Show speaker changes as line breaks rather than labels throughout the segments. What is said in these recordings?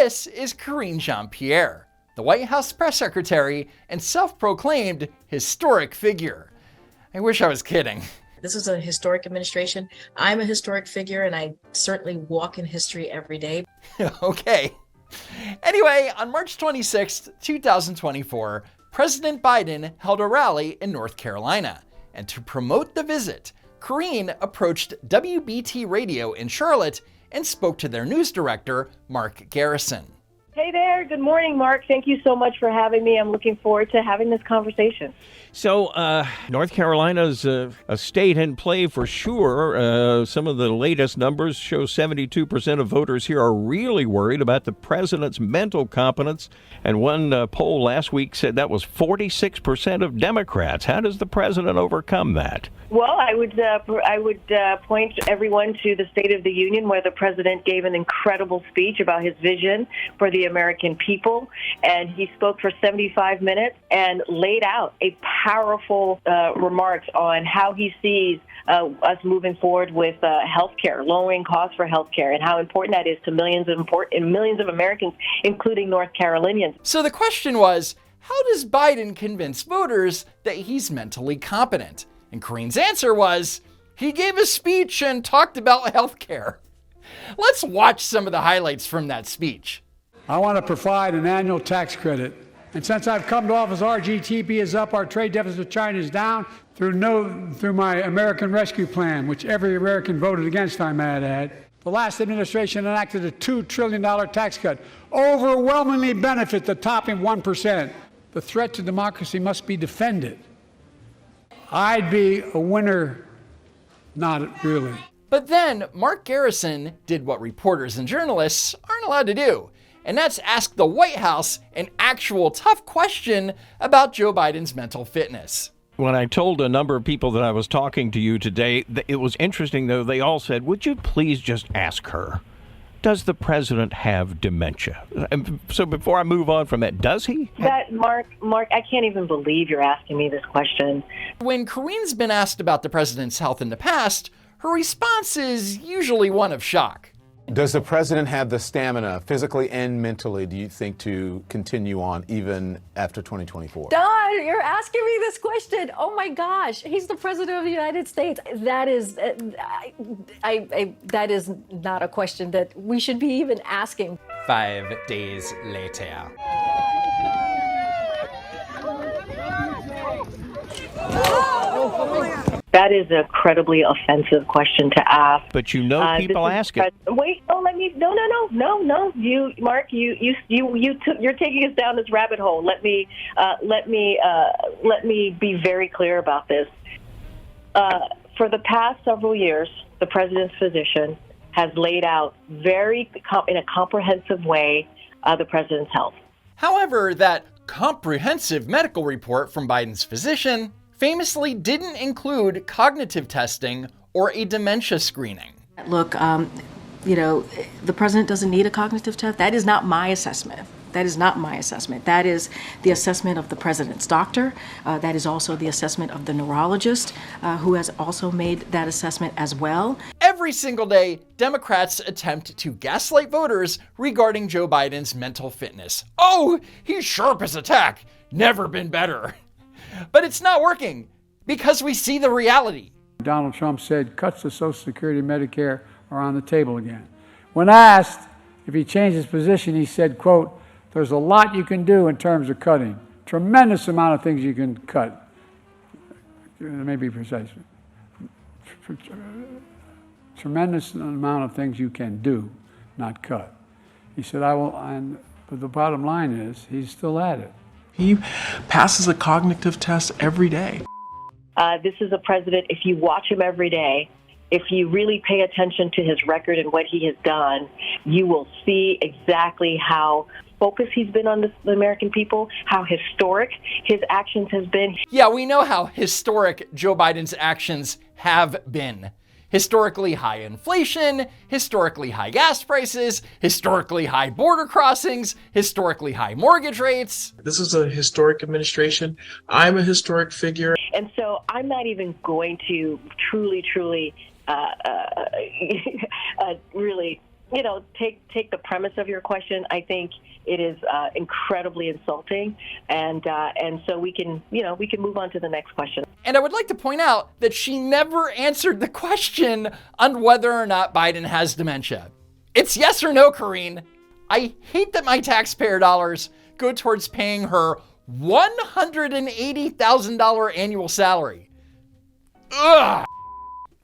this is Karine Jean-Pierre, the White House press secretary and self-proclaimed historic figure. I wish I was kidding.
This is a historic administration. I'm a historic figure, and I certainly walk in history every day.
Okay. Anyway, on March 26, 2024, President Biden held a rally in North Carolina. And to promote the visit, Karine approached WBT Radio in Charlotte and spoke to their news director, Mark Garrison.
Hey there. Good morning, Mark. Thank you so much for having me. I'm looking forward to having this conversation.
So, North Carolina's a state in play for sure. Some of the latest numbers show 72% of voters here are really worried about the president's mental competence. And one poll last week said that was 46% of Democrats. How does the president overcome that?
Well, I would point everyone to the State of the Union, where the president gave an incredible speech about his vision for the American people. And he spoke for 75 minutes and laid out a powerful remarks on how he sees us moving forward with healthcare, lowering costs for healthcare, and how important that is to millions of Americans, including North Carolinians.
So the question was, how does Biden convince voters that he's mentally competent? And Karine's answer was, he gave a speech and talked about healthcare. Let's watch some of the highlights from that speech.
I want to provide an annual tax credit. And since I've come to office, our GDP is up, our trade deficit with China is down through my American Rescue Plan, which every American voted against, I might add. The last administration enacted a $2 trillion tax cut, overwhelmingly benefit the top 1%. The threat to democracy must be defended. I'd be a winner, not really.
But then Mark Garrison did what reporters and journalists aren't allowed to do, and that's ask the White House an actual tough question about Joe Biden's mental fitness.
When I told a number of people that I was talking to you today, it was interesting, though. They all said, would you please just ask her, does the president have dementia? And so before I move on from that, does he?
Mark, I can't even believe you're asking me this question.
When Karine's been asked about the president's health in the past, her response is usually one of shock.
Does the president have the stamina, physically and mentally, do you think, to continue on even after 2024?
Don, you're asking me this question. Oh my gosh, he's the president of the United States. That is, that is not a question that we should be even asking.
5 days later.
That is an incredibly offensive question to ask.
But you know people ask it.
Wait, no, no. You, Mark, you're taking us down this rabbit hole. Let me be very clear about this. For the past several years, the president's physician has laid out in a comprehensive way the president's health.
However, that comprehensive medical report from Biden's physician famously didn't include cognitive testing or a dementia screening.
Look, the president doesn't need a cognitive test. That is not my assessment. That is not my assessment. That is the assessment of the president's doctor. That is also the assessment of the neurologist, who has also made that assessment as well.
Every single day, Democrats attempt to gaslight voters regarding Joe Biden's mental fitness. Oh, he's sharp as a tack. Never been better. But it's not working because we see the reality.
Donald Trump said cuts to Social Security and Medicare are on the table again. When asked if he changed his position, he said, quote, there's a lot you can do in terms of cutting. Tremendous amount of things you can cut. Let me be precise. Tremendous amount of things you can do, not cut. He said, but the bottom line is he's still at it.
He passes a cognitive test every day.
This is a president, if you watch him every day, if you really pay attention to his record and what he has done, you will see exactly how focused he's been on the American people, how historic his actions has been.
Yeah, we know how historic Joe Biden's actions have been. Historically high inflation, historically high gas prices, historically high border crossings, historically high mortgage rates.
This is a historic administration. I'm a historic figure.
And so I'm not even going to truly really take the premise of your question. I think it is incredibly insulting, and so we can move on to the next question.
And I would like to point out that she never answered the question on whether or not Biden has dementia. It's yes or no, Karine. I hate that my taxpayer dollars go towards paying her $180,000 annual salary. Ugh.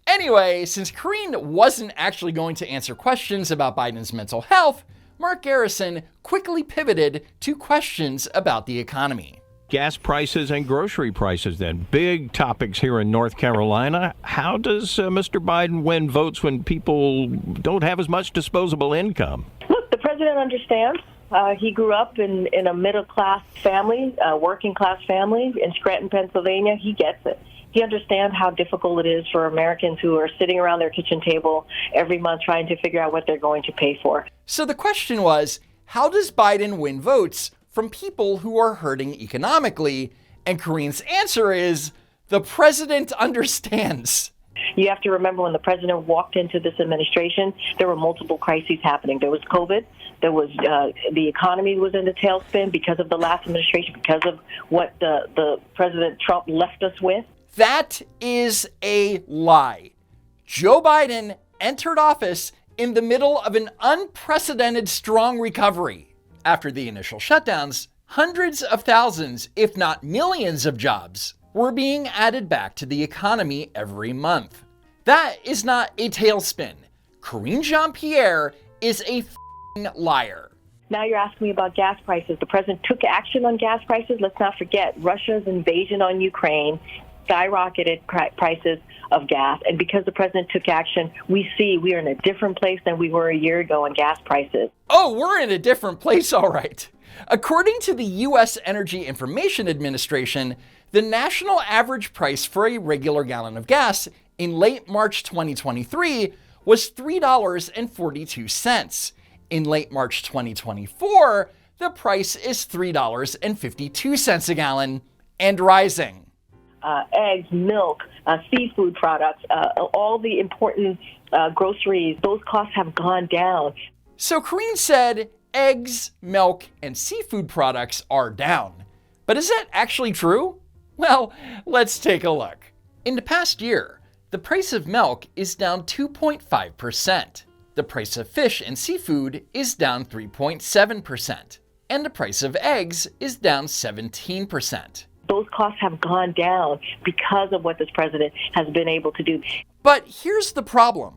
Anyway, since Karine wasn't actually going to answer questions about Biden's mental health, Mark Garrison quickly pivoted to questions about the economy.
Gas prices and grocery prices, then. Big topics here in North Carolina. How does Mr. Biden win votes when people don't have as much disposable income?
Look, the president understands. He grew up in a middle-class family, working-class family in Scranton, Pennsylvania. He gets it. He understands how difficult it is for Americans who are sitting around their kitchen table every month trying to figure out what they're going to pay for.
So the question was, how does Biden win votes from people who are hurting economically? And Karine's answer is, the president understands.
You have to remember when the president walked into this administration, there were multiple crises happening. There was COVID. There was the economy was in the tailspin because of the last administration, because of what the President Trump left us with.
That is a lie. Joe Biden entered office in the middle of an unprecedented strong recovery. After the initial shutdowns, hundreds of thousands, if not millions of jobs were being added back to the economy every month. That is not a tailspin. Karine Jean-Pierre is a liar.
Now you're asking me about gas prices. The president took action on gas prices. Let's not forget Russia's invasion on Ukraine skyrocketed prices of gas. And because the president took action, we are in a different place than we were a year ago on gas prices.
Oh, we're in a different place, all right. According to the U.S. Energy Information Administration, the national average price for a regular gallon of gas in late March 2023 was $3.42. In late March 2024, the price is $3.52 a gallon and rising.
Eggs, milk, seafood products, all the important groceries, those costs have gone down.
So Karine said eggs, milk, and seafood products are down. But is that actually true? Well, let's take a look. In the past year, the price of milk is down 2.5%. The price of fish and seafood is down 3.7%. And the price of eggs is down 17%.
Those costs have gone down because of what this president has been able to do.
But here's the problem.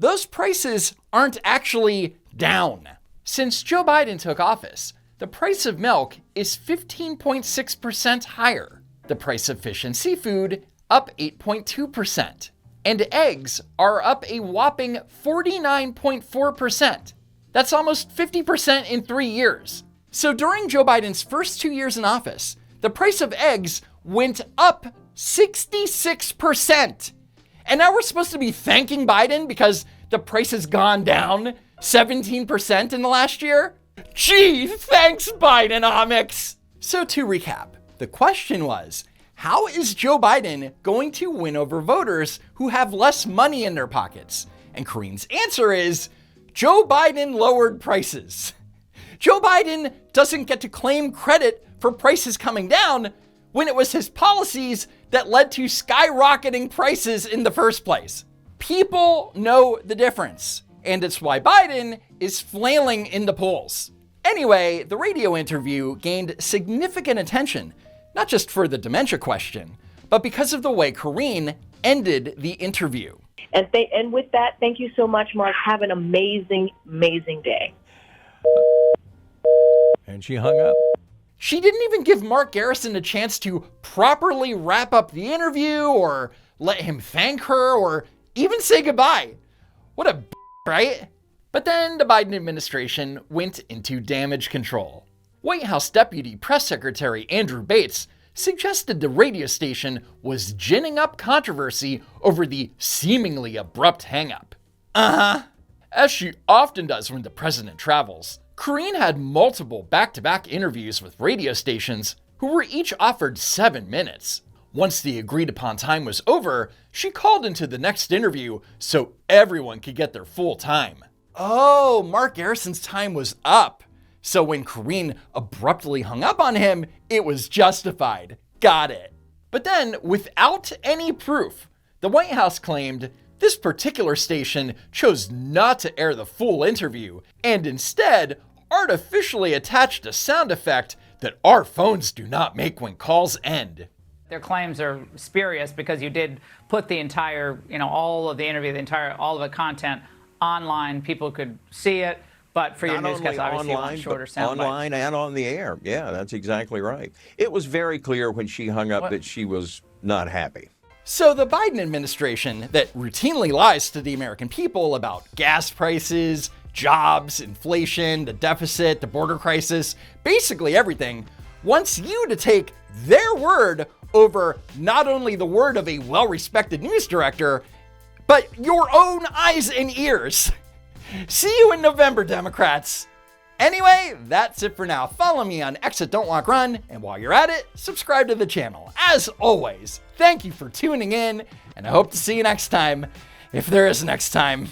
Those prices aren't actually down. Since Joe Biden took office, the price of milk is 15.6% higher. The price of fish and seafood up 8.2%. And eggs are up a whopping 49.4%. That's almost 50% in 3 years. So during Joe Biden's first 2 years in office, the price of eggs went up 66%. And now we're supposed to be thanking Biden because the price has gone down 17% in the last year? Gee, thanks, Bidenomics! So to recap, the question was, how is Joe Biden going to win over voters who have less money in their pockets? And Karine's answer is, Joe Biden lowered prices. Joe Biden doesn't get to claim credit for prices coming down when it was his policies that led to skyrocketing prices in the first place. People know the difference, and it's why Biden is flailing in the polls. Anyway, the radio interview gained significant attention, not just for the dementia question, but because of the way Karine ended the interview.
And with that, thank you so much, Mark. Have an amazing, amazing day.
And she hung up.
She didn't even give Mark Garrison a chance to properly wrap up the interview or let him thank her or even say goodbye. What a right? But then the Biden administration went into damage control. White House Deputy Press Secretary Andrew Bates suggested the radio station was ginning up controversy over the seemingly abrupt hang-up. As she often does when the president travels, Karine had multiple back-to-back interviews with radio stations who were each offered 7 minutes. Once the agreed-upon time was over, she called into the next interview so everyone could get their full time. Oh, Mark Garrison's time was up. So when Karine abruptly hung up on him, it was justified. Got it. But then, without any proof, the White House claimed this particular station chose not to air the full interview and instead artificially attached a sound effect that our phones do not make when calls end.
Their claims are spurious because you did put the entire, all of the interview, all of the content online. People could see it, but for your newscasts, obviously, you want shorter sound bites.
Online and on the air. Yeah, that's exactly right. It was very clear when she hung up that she was not happy.
So the Biden administration that routinely lies to the American people about gas prices, jobs, inflation, the deficit, the border crisis, basically everything, wants you to take their word over not only the word of a well-respected news director, but your own eyes and ears. See you in November, Democrats. Anyway, that's it for now. Follow me on X at Don't Walk Run, and while you're at it, subscribe to the channel. As always, thank you for tuning in, and I hope to see you next time, if there is next time.